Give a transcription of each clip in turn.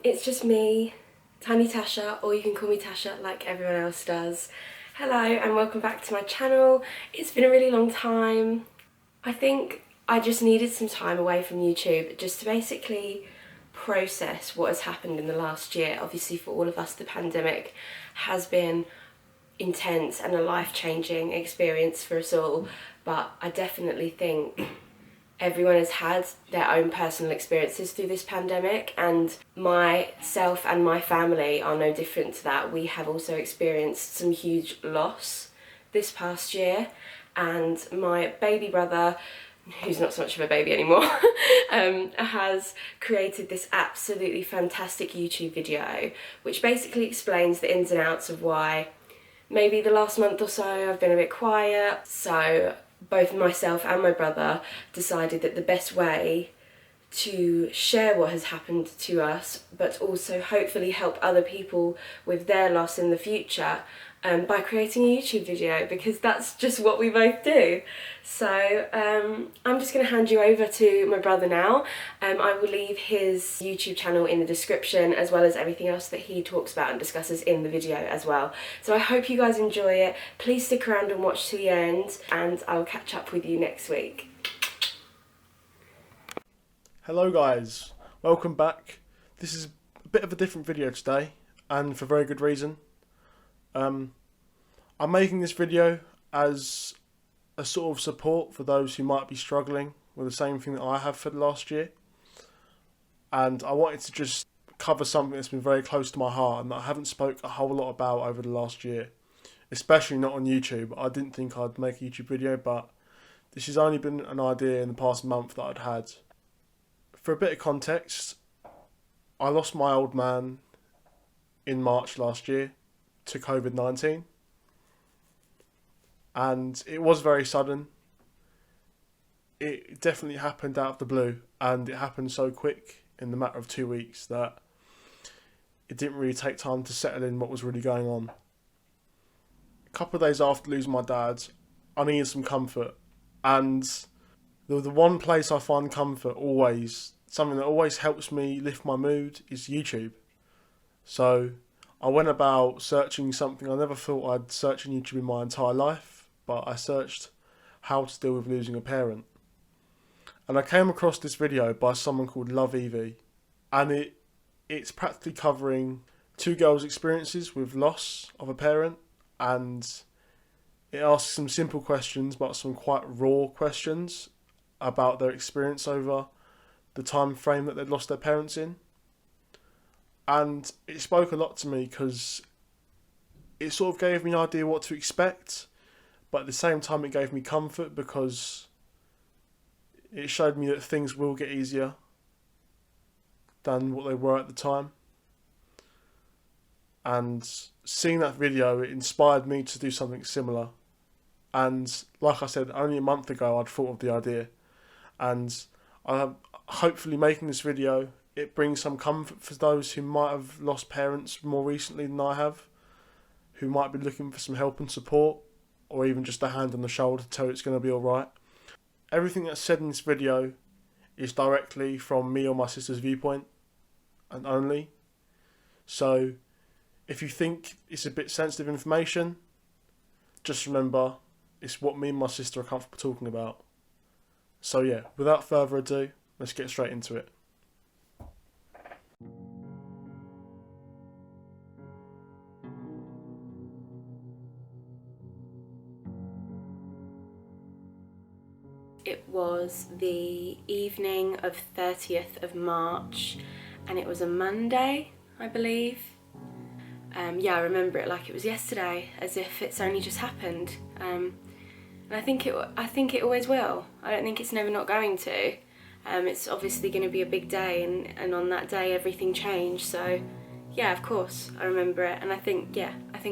It's just me, TinieTashaa, or you can call me Tasha like everyone else does. Hello and welcome back to my channel. It's been a really long time. I think I just needed some time away from YouTube just to basically process what has happened in the last year. Obviously for all of us the pandemic has been intense and a life-changing experience for us all, but I definitely think everyone has had their own personal experiences through this pandemic, and myself and my family are no different to that. We have also experienced some huge loss this past year, and my baby brother, who's not so much of a baby anymore, has created this absolutely fantastic YouTube video which basically explains the ins and outs of why maybe the last month or so I've been a bit quiet. So both myself and my brother decided that the best way to share what has happened to us, but also hopefully help other people with their loss in the future, by creating a YouTube video, because that's just what we both do. So I'm just going to hand you over to my brother now. I will leave his YouTube channel in the description, as well as everything else that he talks about and discusses in the video as well. So I hope you guys enjoy it. Please stick around and watch to the end, and I'll catch up with you next week. Hello guys, welcome back. This is a bit of a different video today, and for very good reason. I'm making this video as a sort of support for those who might be struggling with the same thing that I have for the last year. And I wanted to just cover something that's been very close to my heart and that I haven't spoke a whole lot about over the last year, especially not on YouTube. I didn't think I'd make a YouTube video, but this has only been an idea in the past month that I'd had. For a bit of context, I lost my old man in March last year to COVID-19. And it was very sudden. It definitely happened out of the blue, and it happened so quick in the matter of 2 weeks that it didn't really take time to settle in what was really going on. A couple of days after losing my dad, I needed some comfort, and the one place I find comfort always, something that always helps me lift my mood, is YouTube. So I went about searching something I never thought I'd search on YouTube in my entire life, but I searched how to deal with losing a parent. And I came across this video by someone called Lovevie, and it's practically covering two girls' experiences with loss of a parent, and it asks some simple questions, but some quite raw questions about their experience over the time frame that they'd lost their parents in. And it spoke a lot to me because it sort of gave me an idea what to expect, but at the same time it gave me comfort because it showed me that things will get easier than what they were at the time. And seeing that video, it inspired me to do something similar. And like I said, only a month ago I'd thought of the idea. And I'm hopefully making this video, it brings some comfort for those who might have lost parents more recently than I have, who might be looking for some help and support, or even just a hand on the shoulder to tell you it's going to be alright. Everything that's said in this video is directly from me or my sister's viewpoint, and only. So if you think it's a bit sensitive information, just remember it's what me and my sister are comfortable talking about. So yeah, without further ado, let's get straight into it. It was the evening of 30th of March, and it was a Monday, I believe. Yeah, I remember it like it was yesterday, as if it's only just happened. And I think it always will. I don't think it's never not going to. It's obviously going to be a big day, and on that day everything changed. So yeah, of course I remember it, and I think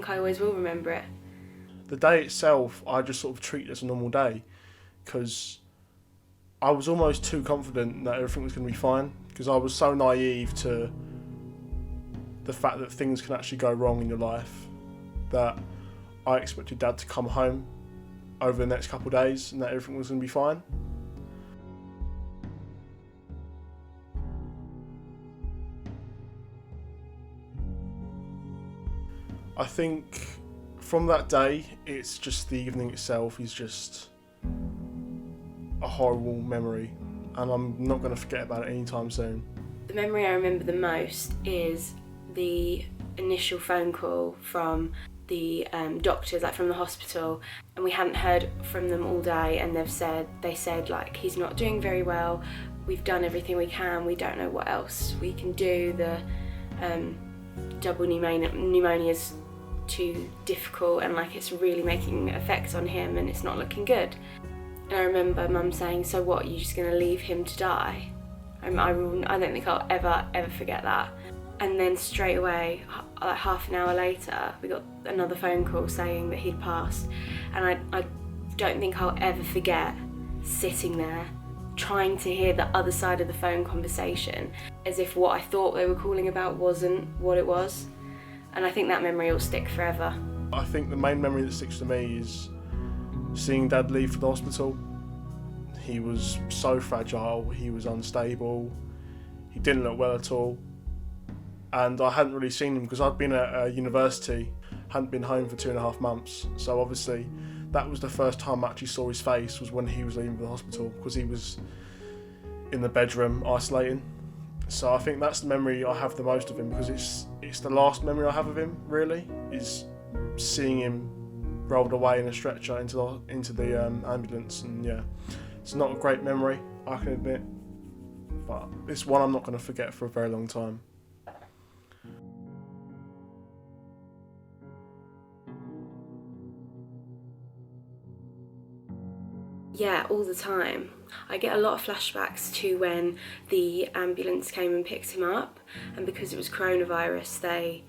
I always will remember it. The day itself, I just sort of treat as a normal day, because I was almost too confident that everything was going to be fine, because I was so naive to the fact that things can actually go wrong in your life, that I expected Dad to come home over the next couple of days and that everything was going to be fine. I think from that day, it's just the evening itself is just a horrible memory, and I'm not going to forget about it anytime soon. The memory I remember the most is the initial phone call from the doctors, like from the hospital, and we hadn't heard from them all day, and they said like, he's not doing very well, we've done everything we can, we don't know what else we can do, the double pneumonia's too difficult, and like it's really making effects on him and it's not looking good. And I remember Mum saying, so what, are you just going to leave him to die? I don't think I'll ever forget that. And then straight away, like half an hour later, we got another phone call saying that he'd passed. And I don't think I'll ever forget sitting there trying to hear the other side of the phone conversation, as if what I thought they were calling about wasn't what it was. And I think that memory will stick forever. I think the main memory that sticks to me is seeing Dad leave for the hospital. He was so fragile, he was unstable, he didn't look well at all. And I hadn't really seen him because I'd been at university, hadn't been home for 2.5 months. So obviously that was the first time I actually saw his face, was when he was leaving for the hospital, because he was in the bedroom isolating. So I think that's the memory I have the most of him, because it's the last memory I have of him, really, is seeing him rolled away in a stretcher into the ambulance. And yeah, it's not a great memory, I can admit, but it's one I'm not going to forget for a very long time. Yeah, all the time. I get a lot of flashbacks to when the ambulance came and picked him up, and because it was coronavirus,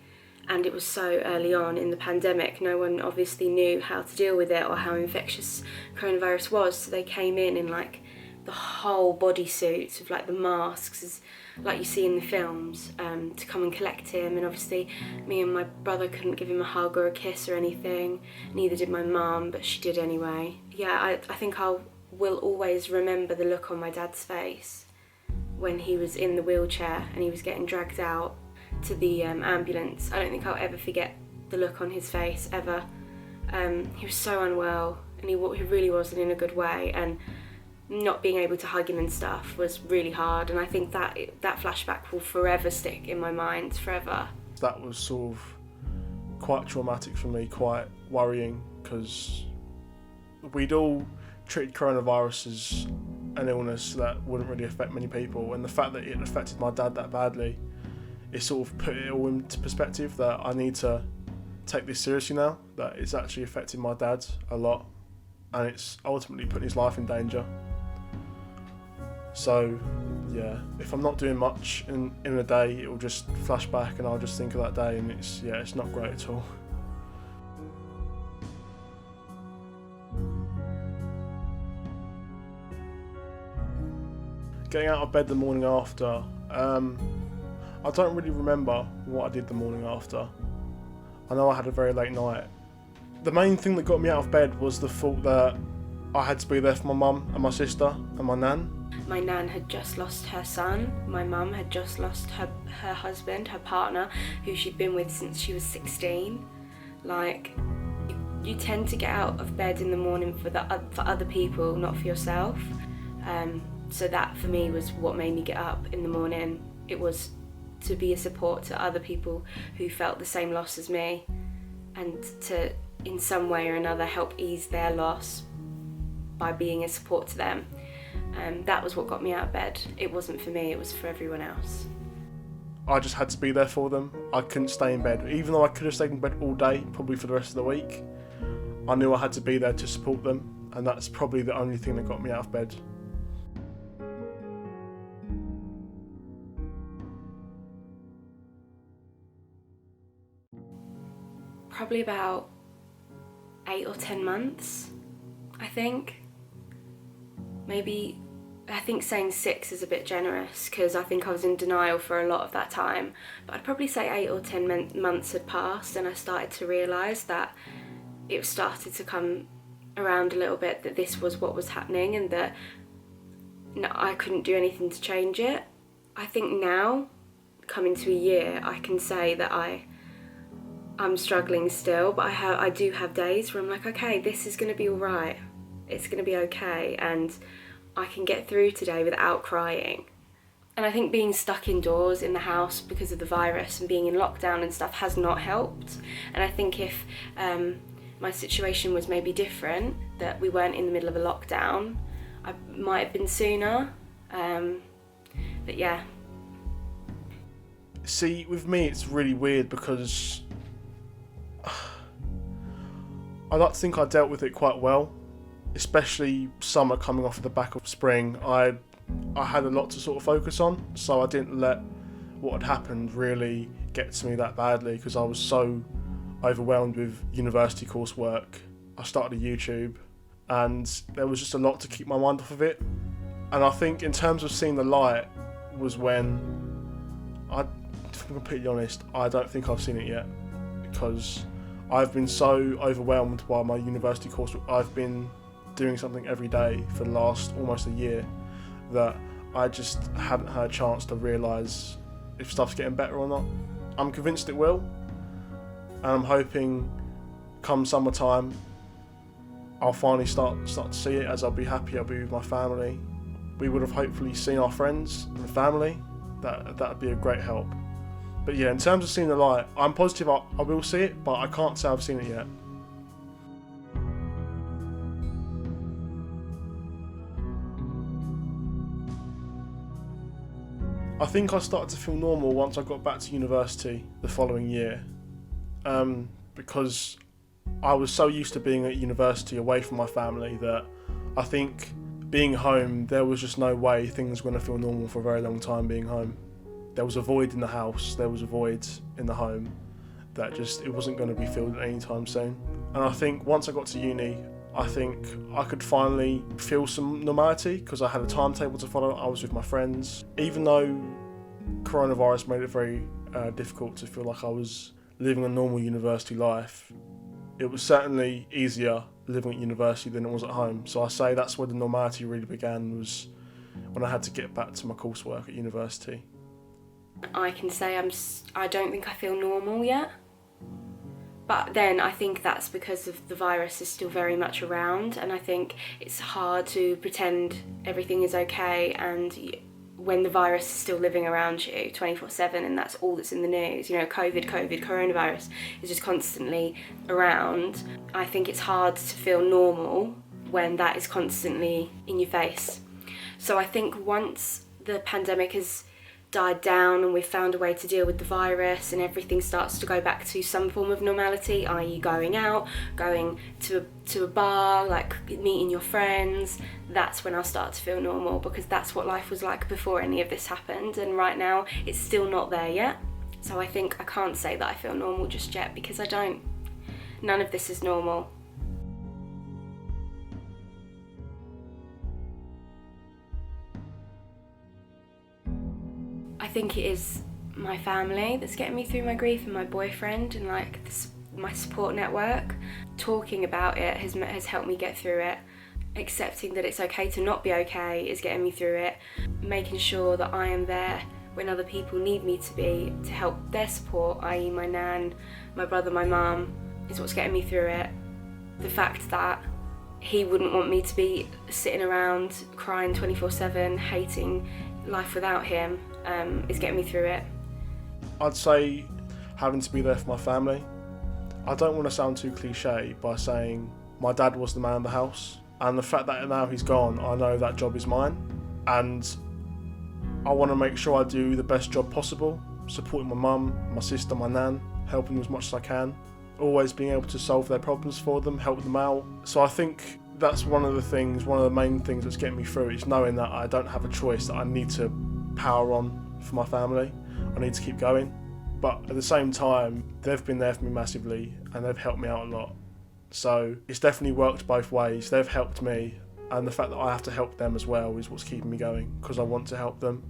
and it was so early on in the pandemic, no one obviously knew how to deal with it or how infectious coronavirus was, so they came in like the whole bodysuits with like the masks, as like you see in the films, to come and collect him. And obviously me and my brother couldn't give him a hug or a kiss or anything, neither did my mum, but she did anyway. Yeah, I think will always remember the look on my dad's face when he was in the wheelchair and he was getting dragged out to the ambulance. I don't think I'll ever forget the look on his face, ever. He was so unwell, and he really wasn't in a good way, and not being able to hug him and stuff was really hard. And I think that flashback will forever stick in my mind, forever. That was sort of quite traumatic for me, quite worrying, because we'd all treated coronavirus as an illness that wouldn't really affect many people, and the fact that it affected my dad that badly, it sort of put it all into perspective that I need to take this seriously now, that it's actually affecting my dad a lot, and it's ultimately putting his life in danger. So yeah, if I'm not doing much in a day, it will just flash back and I'll just think of that day, and it's not great at all. Getting out of bed the morning after, I don't really remember what I did the morning after. I know I had a very late night. The main thing that got me out of bed was the thought that I had to be there for my mum and my sister and my nan. My nan had just lost her son. My mum had just lost her husband, her partner, who she'd been with since she was 16. Like, you tend to get out of bed in the morning for other people, not for yourself. So that for me was what made me get up in the morning. It was to be a support to other people who felt the same loss as me, and to, in some way or another, help ease their loss by being a support to them. That was what got me out of bed. It wasn't for me, it was for everyone else. I just had to be there for them. I couldn't stay in bed. Even though I could have stayed in bed all day, probably for the rest of the week, I knew I had to be there to support them, and that's probably the only thing that got me out of bed. Probably about 8 or 10 months, I think. Maybe, I think saying 6 is a bit generous, because I think I was in denial for a lot of that time. But I'd probably say 8 or 10 months had passed, and I started to realise that it started to come around a little bit, that this was what was happening, and that I couldn't do anything to change it. I think now, coming to a year, I can say that I I'm struggling still, but I do have days where I'm like, okay, this is going to be all right. It's going to be okay, and I can get through today without crying. And I think being stuck indoors in the house because of the virus and being in lockdown and stuff has not helped. And I think if my situation was maybe different, that we weren't in the middle of a lockdown, I might have been sooner. But yeah. See, with me it's really weird because I like to think I dealt with it quite well, especially summer coming off of the back of spring. I had a lot to sort of focus on, so I didn't let what had happened really get to me that badly because I was so overwhelmed with university coursework. I started a YouTube and there was just a lot to keep my mind off of it. And I think in terms of seeing the light was when, if I'm completely honest, I don't think I've seen it yet because I've been so overwhelmed by my university coursework. I've been doing something every day for the last almost a year that I just haven't had a chance to realise if stuff's getting better or not. I'm convinced it will, and I'm hoping come summertime I'll finally start to see it, as I'll be happy, I'll be with my family. We would have hopefully seen our friends and family. That'd be a great help. But yeah, in terms of seeing the light, I'm positive I will see it, but I can't say I've seen it yet. I think I started to feel normal once I got back to university the following year, because I was so used to being at university away from my family that I think being home, there was just no way things were going to feel normal for a very long time being home. There was a void in the house, there was a void in the home that just, it wasn't going to be filled anytime soon. And I think once I got to uni, I think I could finally feel some normality because I had a timetable to follow. I was with my friends. Even though coronavirus made it very difficult to feel like I was living a normal university life, it was certainly easier living at university than it was at home. So I say that's where the normality really began, was when I had to get back to my coursework at university. I can say I don't think I feel normal yet. But then I think that's because of the virus is still very much around, and I think it's hard to pretend everything is okay and when the virus is still living around you 24/7 and that's all that's in the news. You know, coronavirus is just constantly around. I think it's hard to feel normal when that is constantly in your face. So I think once the pandemic has died down and we've found a way to deal with the virus and everything starts to go back to some form of normality, i.e. going out, going to a bar, like meeting your friends, that's when I'll start to feel normal, because that's what life was like before any of this happened, and right now it's still not there yet. So I think I can't say that I feel normal just yet, because I don't. None of this is normal. I think it is my family that's getting me through my grief, and my boyfriend, and like my support network. Talking about it has helped me get through it. Accepting that it's okay to not be okay is getting me through it. Making sure that I am there when other people need me to be, to help their support, i.e. my nan, my brother, my mum, is what's getting me through it. The fact that he wouldn't want me to be sitting around crying 24/7, hating life without him, is getting me through it. I'd say having to be there for my family. I don't want to sound too cliche by saying my dad was the man of the house, and the fact that now he's gone, I know that job is mine, and I want to make sure I do the best job possible, supporting my mum, my sister, my nan, helping them as much as I can, always being able to solve their problems for them, help them out. So I think that's one of the main things that's getting me through, is knowing that I don't have a choice, that I need to power on for my family. I need to keep going. But at the same time, they've been there for me massively and they've helped me out a lot. So it's definitely worked both ways. They've helped me, and the fact that I have to help them as well is what's keeping me going, because I want to help them.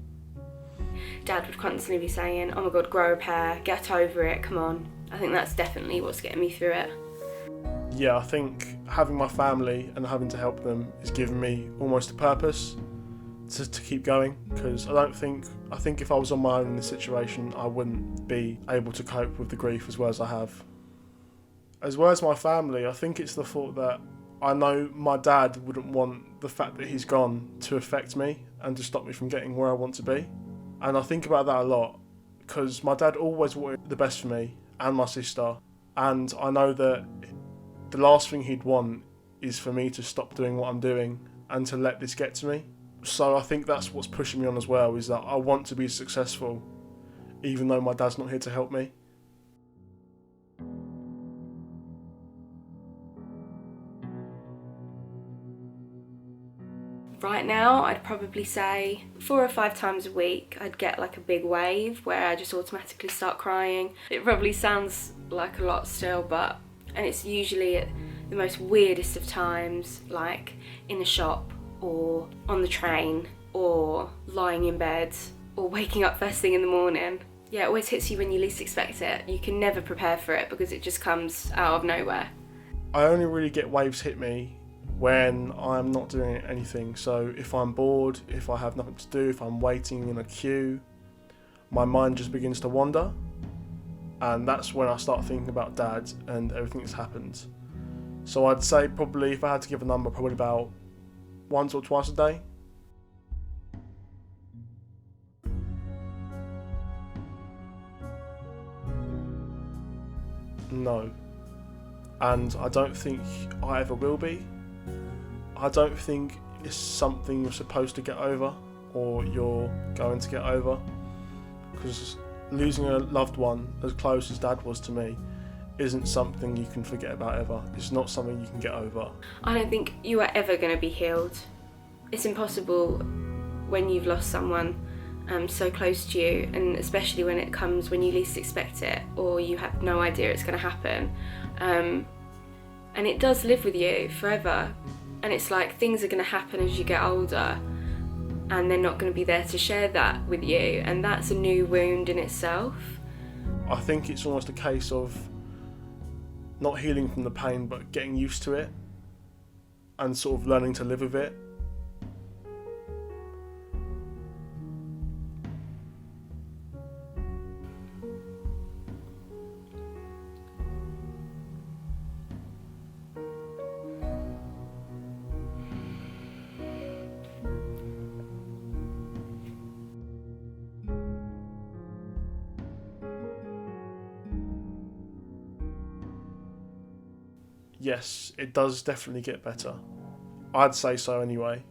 Dad would constantly be saying, oh my god, grow a pair, get over it, come on. I think that's definitely what's getting me through it. Yeah, I think having my family and having to help them is giving me almost a purpose to keep going, because I think if I was on my own in this situation, I wouldn't be able to cope with the grief as well as I have. As well as my family, I think it's the thought that I know my dad wouldn't want the fact that he's gone to affect me and to stop me from getting where I want to be. And I think about that a lot because my dad always wanted the best for me and my sister. And I know that the last thing he'd want is for me to stop doing what I'm doing and to let this get to me. So I think that's what's pushing me on as well, is that I want to be successful even though my dad's not here to help me. Right now, I'd probably say 4 or 5 times a week I'd get like a big wave where I just automatically start crying. It probably sounds like a lot still, and it's usually at the most weirdest of times, like in a shop or on the train or lying in bed or waking up first thing in the morning. Yeah, it always hits you when you least expect it. You can never prepare for it because it just comes out of nowhere. I only really get waves hit me when I'm not doing anything. So if I'm bored, if I have nothing to do, if I'm waiting in a queue, my mind just begins to wander. And that's when I start thinking about Dad and everything that's happened. So I'd say probably, if I had to give a number, probably about once or twice a day. No. And I don't think I ever will be. I don't think it's something you're supposed to get over or you're going to get over, because losing a loved one as close as Dad was to me isn't something you can forget about ever. It's not something you can get over. I don't think you are ever going to be healed. It's impossible when you've lost someone so close to you, and especially when it comes when you least expect it or you have no idea it's going to happen. And it does live with you forever. And it's like things are going to happen as you get older and they're not going to be there to share that with you, and that's a new wound in itself. I think it's almost a case of not healing from the pain but getting used to it and sort of learning to live with it. Yes, it does definitely get better. I'd say so anyway.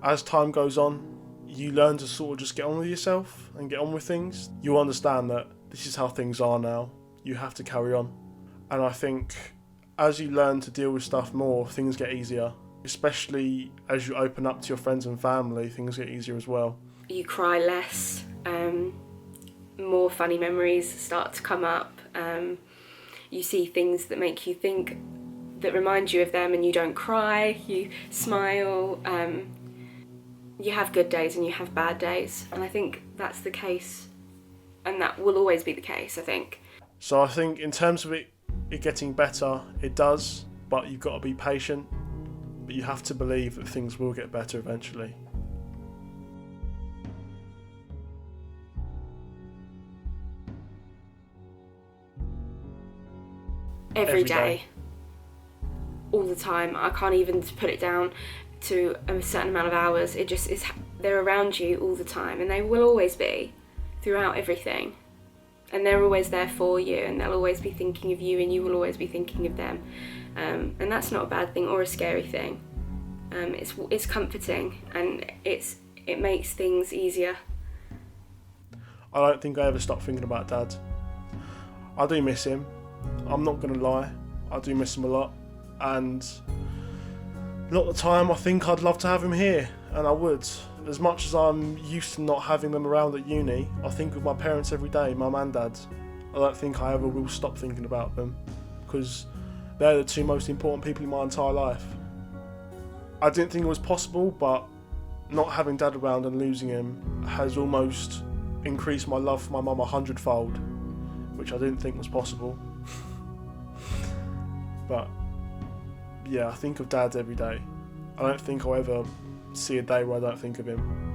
As time goes on, you learn to sort of just get on with yourself and get on with things. You understand that this is how things are now. You have to carry on. And I think as you learn to deal with stuff more, things get easier. Especially as you open up to your friends and family, things get easier as well. You cry less, more funny memories start to come up. You see things that make you think, that remind you of them, and you don't cry, you smile. You have good days and you have bad days, and I think that's the case, and that will always be the case, I think. So I think in terms of it getting better, it does, but you've got to be patient, but you have to believe that things will get better eventually. Every day. All the time. I can't even put it down to a certain amount of hours. It just is. They're around you all the time, and they will always be throughout everything, and they're always there for you, and they'll always be thinking of you, and you will always be thinking of them, and that's not a bad thing or a scary thing. It's comforting, and it makes things easier. I don't think I ever stopped thinking about Dad. I do miss him. I'm not going to lie. I do miss him a lot. And a lot of the time I think I'd love to have him here, and I would. As much as I'm used to not having them around at uni, I think of my parents every day, Mum and Dad. I don't think I ever will stop thinking about them, because they're the two most important people in my entire life. I didn't think it was possible, but not having Dad around and losing him has almost increased my love for my mum 100-fold, which I didn't think was possible. But yeah, I think of Dad every day. I don't think I'll ever see a day where I don't think of him.